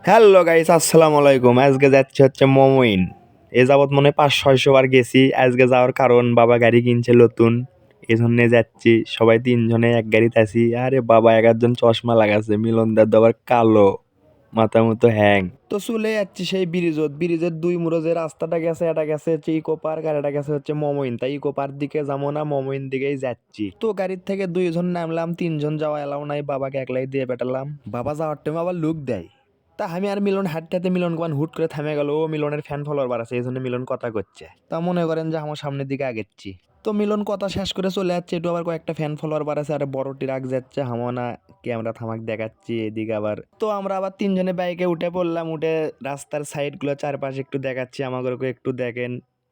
Hello guys, আসসালামু আলাইকুম। আজকে যাচ্ছি হচ্ছে মমইন। এ যাবৎ মনে হয় ৫০০ বার গেছি। আজকে যাওয়ার কারণ বাবা গাড়ি কিনছে নতুন, এজন্যে যাচ্ছি। সবাই তিনজনে এক গাড়িতে আছি। আরে বাবা, এক একজন চশমা লাগাচ্ছে, মিলন দার তো আবার কালো, মাথা মতো হ্যাং। তো চলে যাচ্ছি সেই ব্রিজের দুই মুড়ো যে রাস্তাটা গেছে, এটা গেছে হচ্ছে ইকো পার্ক আর এটা গেছে হচ্ছে মমইন। তাই ইকো পার্ক দিকে যাবো না, মমইন দিকেই যাচ্ছি। তো গাড়ির থেকে দুইজন নামলাম, তিনজন যাওয়া এলাও নাই, বাবাকে একলাই দিয়ে পেটালাম। বাবা যাওয়ার টাইমে আবার লুক দেয়। তা আমি আর মিলন হাঁটতে মিলন কোন হুট করে থামে গেল। ও মিলনের ফ্যান ফলোয়ার বাড়াচ্ছে, এই জন্য মিলন কথা করছে। তা মনে করেন যে আমার সামনের দিকে আগেচ্ছি। তো মিলন কথা শেষ করে চলে যাচ্ছে, একটু আবার কয়েকটা ফ্যান ফলোয়ার বাড়াচ্ছে আর বড় ট্রাক যাচ্ছে, হামনা ক্যামেরা থামাক দেখাচ্ছি এদিকে আবার। তো আমরা আবার তিনজনে বাইকে উঠে পড়লাম, উঠে রাস্তার সাইড গুলো চারপাশে একটু দেখাচ্ছি, আমাদেরকে একটু দেখেন।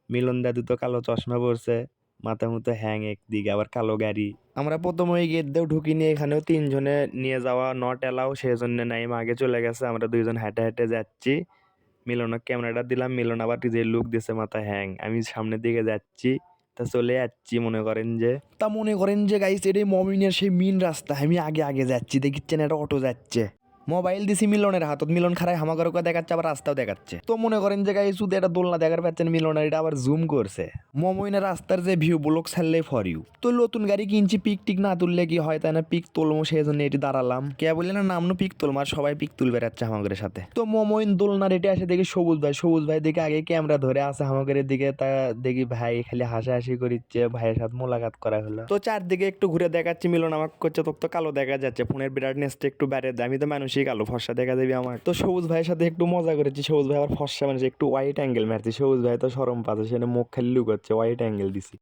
মিলন দাদু তো কালো চশমা পরছে, মাথা মতো হ্যাং, একদিকে আবার কালো গাড়ি। আমরা প্রথম ওই গেট দিয়েও ঢুকিনি, এখানেও তিনজনে নিয়ে যাওয়া নট এলাও, সেই জন্য নাই, আগে চলে গেছে। আমরা দুইজন হেঁটে হেঁটে যাচ্ছি। মিলনের ক্যামেরাটা দিলাম, মিলন আবার যে লুক দিছে, মাথা হ্যাং। আমি সামনের দিকে যাচ্ছি, তা চলে যাচ্ছি মনে করেন যে গাইস, এটাই মমিনের সেই মেন রাস্তা। আমি আগে আগে যাচ্ছি, দেখিচ্ছেন একটা অটো যাচ্ছে। মোবাইল দিছি মিলনের হাতত, মিলন খারাই হামাগরকে দেখাচ্ছে, আবার রাস্তাও দেখাচ্ছে। তো মনে করেন যে গাইস, শুধু একটা দোলনা দেখার পাচ্ছেন, মিলনের এটা আবার জুম করছে। মমইনের রাস্তার যে ভিউ, ব্লক ছাড়লে ফর ইউ। তো নতুন গাড়ি কিনছি, পিক টিক না তুললে কি হয়, তাই না পিক তুলবো, সেই জন্য এটি দাঁড়ালাম। কে বললেন না নামনো পিক তুলবো, আর সবাই পিক তুলবে যাচ্ছে আমাদের সাথে। তো মমইন দোলনার এটি আসে, দেখি সবুজ ভাই দেখে আগে ক্যামেরা ধরে আছে আমাদের দিকে। তা দেখি ভাই খালি হাসাহাসি করিচ্ছে, ভাইয়ের সাথে মোলাকাত করা হলো। তো চারদিকে একটু ঘুরে দেখাচ্ছি, মিলন আমাকে করছে তোকে তো কালো দেখা যাচ্ছে, ফোনের ব্রাইটনেসটা একটু বেড়ে দেয়। আমি তো মানুষই কালো, ফর্সা দেখা যাবে আমার। তো সবুজ ভাইয়ের সাথে একটু মজা করেছি, সবুজ ভাই আবার ফর্সা মানুষ, একটু হোয়াইট অ্যাঙ্গেল মারছি। সবুজ ভাই তো সরম পাচ্ছে, সেটা মুখ খালি লুকোচ্ছে, হোয়াইট অ্যাঙ্গেল দিছি।